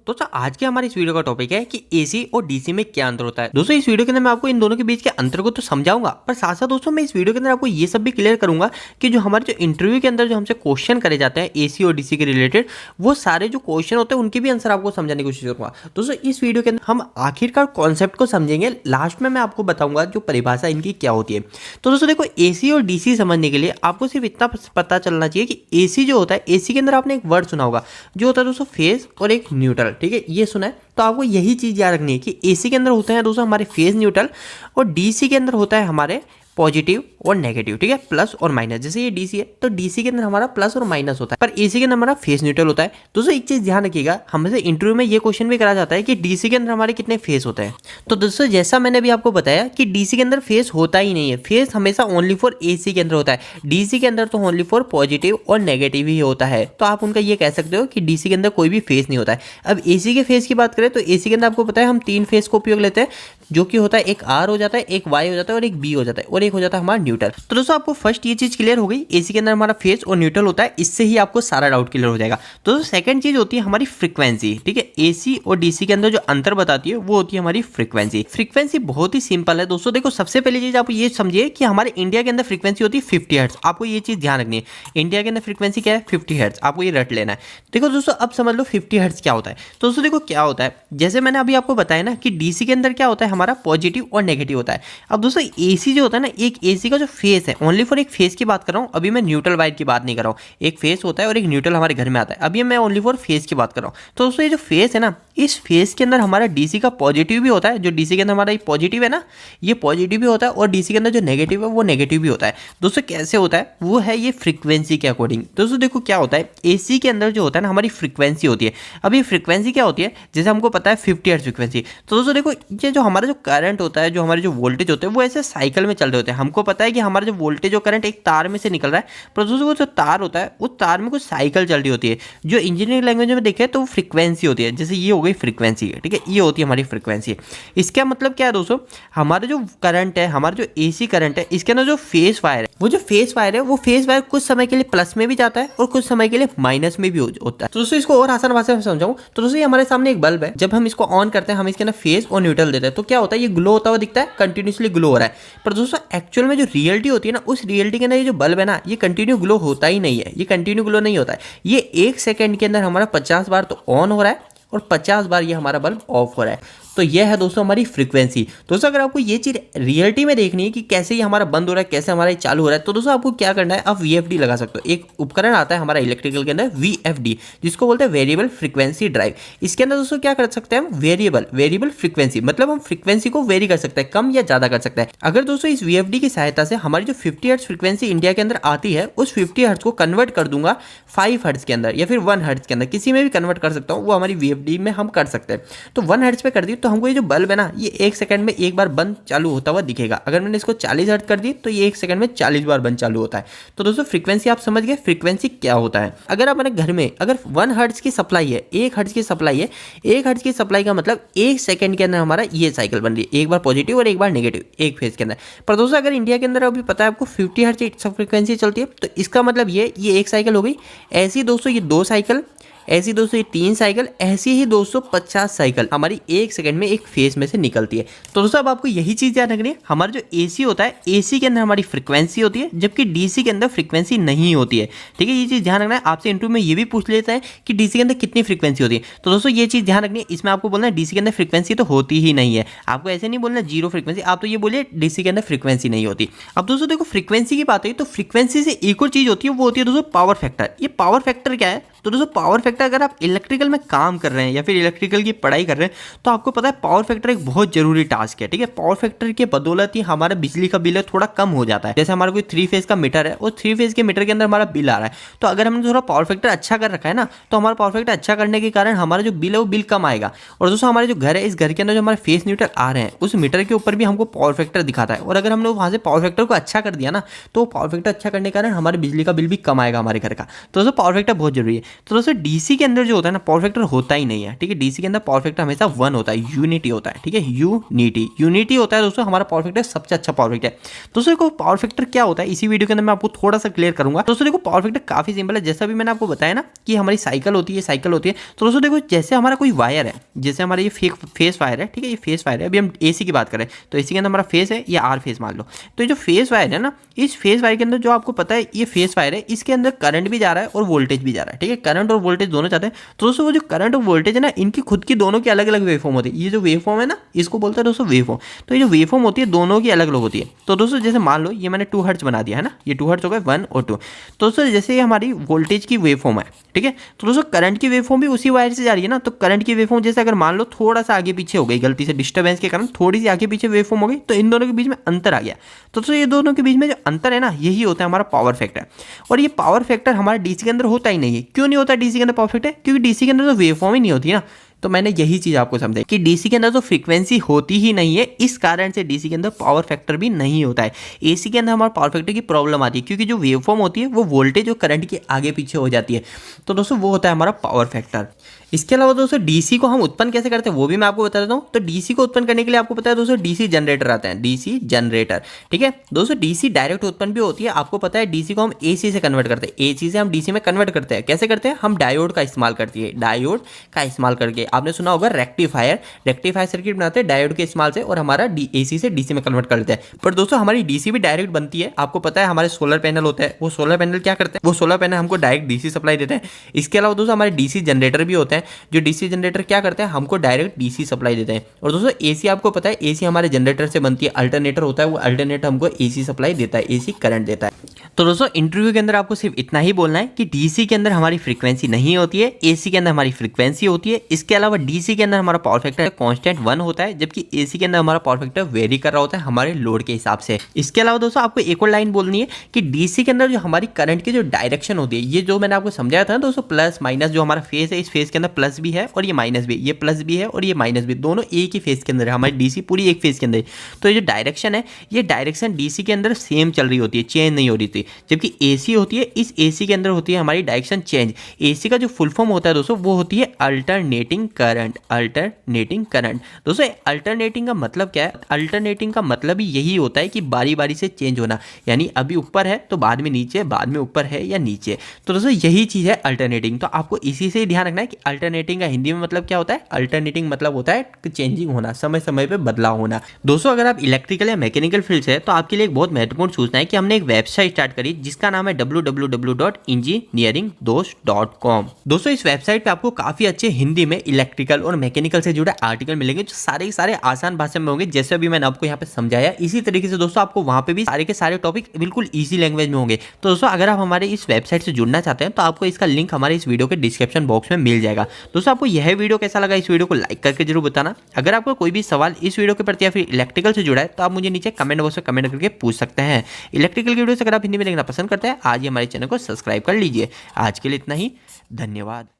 दोस्तों आज के हमारे इस वीडियो का टॉपिक है कि एसी और डीसी में क्या अंतर होता है। दोस्तों इस वीडियो के अंदर मैं आपको इन दोनों के बीच के अंतर को तो समझाऊंगा, पर साथ साथ दोस्तों मैं इस वीडियो के अंदर आपको ये सब भी क्लियर करूंगा कि जो हमारे जो इंटरव्यू के अंदर जो हमसे क्वेश्चन करे जाते हैं एसी और डीसी के रिलेटेड, वो सारे जो क्वेश्चन होते हैं उनके भी आंसर आपको समझाने की कोशिश करूंगा। दोस्तों इस वीडियो के अंदर हम आखिरकार कॉन्सेप्ट को समझेंगे, लास्ट में मैं आपको बताऊंगा जो परिभाषा इनकी क्या होती है। तो दोस्तों देखो, एसी और डीसी समझने के लिए आपको सिर्फ इतना पता चलना चाहिए कि एसी जो होता है, एसी के अंदर आपने एक वर्ड सुना होगा जो होता है दोस्तों फेज और एक न्यूट्रल। ठीक है, ये सुना है तो आपको यही चीज याद रखनी है कि एसी के अंदर होते हैं दोस्तों हमारे फेज न्यूट्रल और डीसी के अंदर होता है हमारे पॉजिटिव और नेगेटिव। ठीक है, प्लस और माइनस। जैसे ये डीसी है तो डीसी के अंदर हमारा प्लस और माइनस होता है, पर एसी के अंदर हमारा फेज न्यूट्रल होता है। दोस्तों एक चीज ध्यान रखिएगा, हमसे इंटरव्यू में ये क्वेश्चन भी करा जाता है कि डीसी के अंदर हमारे कितने फेज होते हैं। तो दोस्तों जैसा मैंने भी आपको बताया कि डीसी के अंदर फेज होता ही नहीं है, फेज हमेशा ओनली फॉर एसी के अंदर होता है। डीसी के अंदर तो ओनली फॉर पॉजिटिव और नेगेटिव ही होता है, तो आप उनका ये कह सकते हो कि डीसी के अंदर कोई भी फेज नहीं होता है। अब एसी के फेज की बात करें तो एसी के अंदर आपको पता है हम 3 फेज को उपयोग लेते हैं, जो कि होता है एक आर हो जाता है, एक वाई हो जाता है और एक बी हो जाता है, और एक हो जाता है हमारा न्यूट्रल। तो दोस्तों आपको फर्स्ट ये चीज क्लियर हो गई, एसी के अंदर हमारा फेज और न्यूट्रल होता है, इससे ही आपको सारा डाउट क्लियर हो जाएगा। तो सेकंड चीज होती है हमारी फ्रीक्वेंसी। ठीक है, एसी और डीसी के अंदर जो अंतर बताती है वो होती है हमारी फ्रीक्वेंसी। फ्रीक्वेंसी बहुत ही सिंपल है दोस्तों। देखो सबसे पहली चीज आप ये समझिए कि हमारे इंडिया के अंदर फ्रीक्वेंसी होती है 50 हर्ट्ज। आपको ये चीज ध्यान रखनी है, इंडिया के अंदर फ्रीक्वेंसी क्या है, 50 हर्ट्ज। आपको ये रट लेना है। देखो दोस्तों अब समझ लो 50 हर्ट्ज क्या होता है। तो दोस्तों देखो क्या होता है, जैसे मैंने अभी आपको बताया ना कि डीसी के अंदर क्या होता है हमारा पॉजिटिव और नेगेटिव होता है। अब दोस्तों एसी जो होता है ना, एक एसी का जो फेस है, ओनली फॉर एक फेस की बात कर रहा हूँ, अभी मैं न्यूट्रल वायर की बात नहीं कर रहा हूँ। एक फेस होता है और एक न्यूट्रल हमारे घर में आता है, अभी मैं ओनली फॉर फेस की बात कर रहा हूँ। तो दोस्तों ये जो फेस है ना, इस फेस के अंदर हमारा डीसी का पॉजिटिव भी होता है, जो डीसी के अंदर हमारा पॉजिटिव है ना, ये पॉजिटिव भी होता है, और डीसी के अंदर जो नेगेटिव है वो नेगेटिव भी होता है। दोस्तों कैसे होता है, वो है ये फ्रीक्वेंसी के अकॉर्डिंग। दोस्तों देखो क्या होता है, एसी के अंदर जो होता है ना हमारी फ्रीक्वेंसी होती है। अब ये फ्रीक्वेंसी क्या होती है, जैसे हमको पता है 50 हर्ट्ज फ्रीक्वेंसी। तो दोस्तों देखो ये जो हमारा जो करंट होता है, जो हमारे जो वोल्टेज होते हैं वो ऐसे साइकिल में चल रहे होते हैं। हमको पता है कि हमारा जो वोल्टेज और करंट एक तार में से निकल रहा है, पर दोस्तों वो जो तार होता है उस तार में कुछ साइकिल चल रही होती है, जो इंजीनियरिंग लैंग्वेज में देखें तो फ्रीक्वेंसी होती है। जैसे ये हो गई फ्रीक्वेंसी। ठीक है, ये होती है हमारी फ्रीक्वेंसी। इसका मतलब क्या है दोस्तों, हमारा जो करंट है, हमारा जो एसी करंट है, इसके अंदर जो फेस वायर है, वो जो फेस वायर है, वो फेस वायर कुछ समय के लिए प्लस में भी जाता है और कुछ समय के लिए माइनस में भी होता है। तो दोस्तों इसको और आसान भाषा में समझाऊं तो दोस्तों ये हमारे सामने एक बल्ब है, जब हम इसको ऑन करते हैं, हम इसके अंदर फेस और न्यूट्रल देते हैं, तो क्या होता है, ये ग्लो होता हुआ दिखता है, कंटिन्यूसली ग्लो हो रहा है। पर दोस्तों एक्चुअल में जो रियलिटी होती है ना, उस रियलिटी के अंदर ये जो बल्ब है ना, ये कंटिन्यू ग्लो होता ही नहीं है। ये कंटिन्यू ग्लो नहीं होता है, ये 1 सेकंड के अंदर हमारा 50 बार तो ऑन हो रहा है और 50 बार ये हमारा बल्ब ऑफ हो रहा है। तो यह है दोस्तों हमारी फ्रीक्वेंसी। दोस्तों अगर आपको ये चीज रियलिटी में देखनी है कि कैसे ये हमारा बंद हो रहा है, कैसे हमारा ये चालू हो रहा है, तो दोस्तों आपको क्या करना है, आप वीएफडी लगा सकते हो। एक उपकरण आता है हमारा इलेक्ट्रिकल के अंदर वीएफडी, जिसको बोलते हैं वेरिएबल फ्रीक्वेंसी ड्राइव। इसके अंदर दोस्तों क्या कर सकते हैं हम, वेरिएबल फ्रीक्वेंसी, मतलब हम फ्रीक्वेंसी को वेरी कर सकते हैं, कम या ज्यादा कर सकते हैं। अगर दोस्तों इस वीएफडी की सहायता से हमारी जो 50 हर्ट्ज फ्रीक्वेंसी इंडिया के अंदर आती है, उस 50 हर्ट्ज को कन्वर्ट कर दूंगा 5 हर्ट्ज के अंदर या फिर 1 हर्ट्ज के अंदर, किसी में भी कन्वर्ट कर सकता हूँ, वो हमारी वीएफडी में हम कर सकते हैं। तो 1 हर्ट्ज पे कर दी तो हमको ये जो बल्ब है ना, ये 1 सेकंड में एक बार बंद चालू होता हुआ दिखेगा। अगर मैंने इसको 40 हर्ट्ज कर दी तो ये 1 सेकंड में 40 बार बंद चालू होता है। तो दोस्तों फ्रीक्वेंसी आप समझ गए, फ्रीक्वेंसी क्या होता है। अगर आप अपने घर में अगर 1 हर्ट्ज की सप्लाई है, 1 हर्ट्ज की सप्लाई है, 1 हर्ट्ज की सप्लाई का मतलब 1 सेकंड के अंदर हमारा ये साइकिल बन रही है, एक बार पॉजिटिव और एक बार नेगेटिव, एक फेज के अंदर। पर दोस्तों अगर इंडिया के अंदर अभी पता है आपको 50 हर्ट्ज फ्रीक्वेंसी चलती है, तो इसका मतलब ये 1 साइकिल हो गई। ऐसी दोस्तों ये 2 साइकिल, ऐसी दोस्तों ये 3 साइकिल, ऐसी ही दोस्तों 50 साइकिल हमारी 1 सेकंड में एक फेज में से निकलती है। तो दोस्तों अब आपको यही चीज याद रखनी है, हमारा जो एसी होता है, एसी के अंदर हमारी फ्रीक्वेंसी होती है, जबकि डीसी के अंदर फ्रीक्वेंसी नहीं होती है। ठीक है, ये चीज ध्यान रखना है। आपसे इंटरव्यू में ये भी पूछ लेता है कि डीसी के अंदर कितनी फ्रीक्वेंसी होती है, तो दोस्तों ये चीज ध्यान रखनी है। इसमें आपको बोलना है डीसी के अंदर फ्रीक्वेंसी तो होती ही नहीं है, आपको ऐसे नहीं बोलना 0 फ्रीक्वेंसी, आप तो ये बोलिए डीसी के अंदर फ्रीक्वेंसी नहीं होती। अब दोस्तों देखो फ्रीक्वेंसी की बात है, तो फ्रीक्वेंसी से एक और चीज होती है, वो होती है दोस्तों पावर फैक्टर। ये पावर फैक्टर क्या है, तो दोस्तों पावर फैक्टर, अगर आप इलेक्ट्रिकल में काम कर रहे हैं या फिर इलेक्ट्रिकल की पढ़ाई कर रहे हैं, तो आपको पता है पावर फैक्टर एक बहुत जरूरी टास्क है। ठीक है, पावर फैक्टर के बदौलत ही हमारा बिजली का बिल है थोड़ा कम हो जाता है। जैसे हमारा कोई 3 फेज का मीटर है, और 3 फेज के मीटर के अंदर हमारा बिल आ रहा है, तो अगर हमने थोड़ा पावर फैक्टर अच्छा कर रखा है ना, तो हमारा पावर फैक्टर अच्छा करने के कारण हमारा जो बिल है वो बिल कम आएगा। और दोस्तों हमारे जो घर है, इस घर के अंदर जो हमारे फेस मीटर आ रहे हैं, उस मीटर के ऊपर भी हमको पावर फैक्टर दिखाता है, और अगर हमने वहां से पावर फैक्टर को अच्छा कर दिया ना, तो पावर फैक्टर अच्छा करने के कारण हमारे बिजली का बिल भी कम आएगा हमारे घर का। तो दोस्तों पावर फैक्टर बहुत जरूरी है। तो दोस्तों डीसी के अंदर जो होता है ना पावर फैक्टर होता ही नहीं है, ठीक है। डीसी के अंदर पावर फैक्टर हमेशा 1 होता है, यूनिटी होता है, ठीक है। यूनिटी होता है दोस्तों हमारा पावर फैक्टर सबसे अच्छा पावर फैक्टर है। दोस्तों देखो पावर फैक्टर क्या होता है इसी वीडियो के अंदर मैं आपको थोड़ा सा क्लियर करूंगा। दोस्तों देखो पावर फैक्टर काफी सिंपल है, जैसा भी मैंने आपको बताया ना कि हमारी साइकिल होती है तो दोस्तों देखो जैसे हमारा कोई वायर है, जैसे हमारा ये फेस वायर है, ठीक है, ये फेस वायर है। अभी हम एसी की बात करें तो एसी के अंदर हमारा फेस है, ये आर फेस मान लो। तो ये जो फेस वायर है ना, इस फेस वायर के अंदर जो आपको पता है ये फेस वायर है, इसके अंदर करंट भी जा रहा है और वोल्टेज भी जा रहा है, ठीक है। करंट और वोल्टेज दोनों जाते हैं। तो दोस्तों वो जो करंट और वोल्टेज है ना, इनकी खुद की दोनों की अलग अलग वेवफॉर्म होती है। ये जो वेवफॉर्म है ना, इसको बोलते हैं दोस्तों वेवफॉर्म। तो ये जो वेवफॉर्म होती है दोनों की अलग अलग होती है। तो दोस्तों जैसे मान लो ये मैंने 2 हर्ट्ज बना दिया है ना, ये 2 हर्ट्ज हो गए 1 और 2। तो दोस्तों जैसे ये हमारी वोल्टेज की वेवफॉर्म है, ठीक है। तो दोस्तों करंट की वेवफॉर्म भी उसी वायर से जा रही है ना, तो करंट की वेवफॉर्म जैसे अगर मान लो थोड़ा सा आगे पीछे हो गई, गलती से डिस्टर्बेंस के कारण थोड़ी सी आगे पीछे वेवफॉर्म हो गई, तो इन दोनों के बीच में अंतर आ गया। तो दोस्तों ये दोनों के बीच में जो अंतर है ना, यही होता है हमारा पावर फैक्टर। और ये पावर फैक्टर हमारे डीसी के अंदर होता ही नहीं है। क्यों नहीं होता डीसी के अंदर पावर फैक्टर? क्योंकि डीसी के अंदर तो वेवफॉर्म ही नहीं होती ना। तो मैंने यही चीज आपको समझाई कि डीसी के अंदर तो फ्रीक्वेंसी होती ही नहीं है, इस कारण से डीसी के अंदर पावर फैक्टर भी नहीं होता है। एसी के अंदर हमारा पावर फैक्टर की प्रॉब्लम आती है क्योंकि जो वेवफॉर्म होती है वो वोल्टेज और करंट के आगे पीछे हो जाती है। तो दोस्तों वो होता है हमारा पावर फैक्टर। इसके अलावा दोस्तों डीसी को हम उत्पन्न कैसे करते हैं वो भी मैं आपको बता देता हूँ। तो डीसी को उत्पन्न करने के लिए आपको पता है दोस्तों डीसी जनरेटर आते हैं, डीसी जनरेटर, ठीक है। दोस्तों डीसी डायरेक्ट उत्पन्न भी होती है, आपको पता है डीसी को हम एसी से कन्वर्ट करते हैं, एसी से हम डीसी में कन्वर्ट करते हैं। कैसे करते हैं? हम डायोड का इस्तेमाल करती है, डायोड का इस्तेमाल करके। आपने सुना होगा रेक्टिफायर सर्किट बनाते हैं डायोड के इस्तेमाल से और हमारा एसी से डीसी में कन्वर्ट कर देते हैं। पर दोस्तों हमारी डीसी भी डायरेक्ट बनती है। आपको पता है हमारे सोलर पैनल होता है, वो सोलर पैनल क्या करते हैं? वो सोलर पैनल हमको डायरेक्ट डीसी सप्लाई देते हैं। इसके अलावा दोस्तों हमारे डीसी जनरेटर भी होते हैं, जो डीसी जनरेटर क्या करते हैं? हमको डायरेक्ट डीसी सप्लाई देते हैं। और दोस्तों एसी आपको पता है एसी हमारे जनरेटर से बनती है, अल्टरनेटर होता है, वो अल्टरनेटर हमको एसी सप्लाई देता है, एसी करंट देता है। तो दोस्तों इंटरव्यू के अंदर आपको सिर्फ इतना ही बोलना है कि डीसी के अंदर हमारी फ्रीक्वेंसी नहीं होती है, एसी के अंदर हमारी फ्रीक्वेंसी होती है। इसके अलावा डीसी के अंदर हमारा पावर फैक्टर कांस्टेंट 1 होता है, जबकि एसी के अंदर हमारा पावर फैक्टर वेरी कर रहा होता है हमारे लोड के हिसाब से। इसके अलावा दोस्तों आपको एक और लाइन बोलनी है कि डीसी के अंदर जो हमारी करंट की जो डायरेक्शन होती है, ये जो मैंने आपको समझाया था ना दोस्तों, प्लस माइनस, जो हमारा फेस है इस फेस के अंदर प्लस भी है और ये माइनस भी, ये प्लस भी है और ये माइनस भी, दोनों एक ही फेस के अंदर है, हमारी डीसी पूरी एक फेस के अंदर है। तो ये जो डायरेक्शन है, ये डायरेक्शन डीसी के अंदर सेम चल रही होती है, चेंज नहीं हो रही थी। जबकि एसी होती है, इस एसी के अंदर होती है हमारी डायरेक्शन चेंज। एसी का जो फुल फॉर्म होता है दोस्तों वो होती है अल्टरनेटिंग करंट, अल्टरनेटिंग करंट। दोस्तों अल्टरनेटिंग का मतलब क्या है? अल्टरनेटिंग का मतलब ही यही होता है कि बारी बारी से चेंज होना, यानी अभी ऊपर है तो बाद में नीचे, बाद में ऊपर है या नीचे। तो दोस्तों यही चीज है अल्टरनेटिंग। तो आपको इसी से ही ध्यान रखना है कि अल्टरनेटिंग का हिंदी में मतलब क्या होता है? अल्टरनेटिंग मतलब होता है चेंजिंग होना, समय समय पे बदलाव होना। दोस्तों अगर आप इलेक्ट्रिकल या मैकेनिकल फील्ड से है तो आपके लिए एक बहुत महत्वपूर्ण सूचना है कि हमने एक वेबसाइट स्टार्ट करी जिसका नाम है www.engineeringdos.com। दोस्तों इस वेबसाइट पे आपको काफी अच्छे हिंदी में इलेक्ट्रिकल और मैकेनिकल से जुड़े आर्टिकल मिलेंगे, जो सारे आसान भाषा में होंगे, जैसे अभी मैंने आपको यहाँ पे समझाया। इसी तरीके से दोस्तों आपको वहां पे भी सारे के सारे टॉपिक बिल्कुल इजी लैंग्वेज में होंगे। तो दोस्तों अगर आप हमारे इस वेबसाइट से जुड़ना चाहते हैं तो आपको इसका लिंक हमारे इस वीडियो के डिस्क्रिप्शन बॉक्स में मिल जाएगा। दोस्तों आपको यह वीडियो कैसा लगा, इस वीडियो को लाइक करके जरूर बताना। अगर आपको कोई भी सवाल इस वीडियो के प्रति या फिर इलेक्ट्रिकल से जुड़ा है तो आप मुझे नीचे कमेंट बॉक्स में कमेंट करके पूछ सकते हैं। इलेक्ट्रिकल की वीडियो अगर आप हिंदी में देखना पसंद करते हैं, आज ही हमारे चैनल को सब्सक्राइब कर लीजिए। आज के लिए इतना ही, धन्यवाद।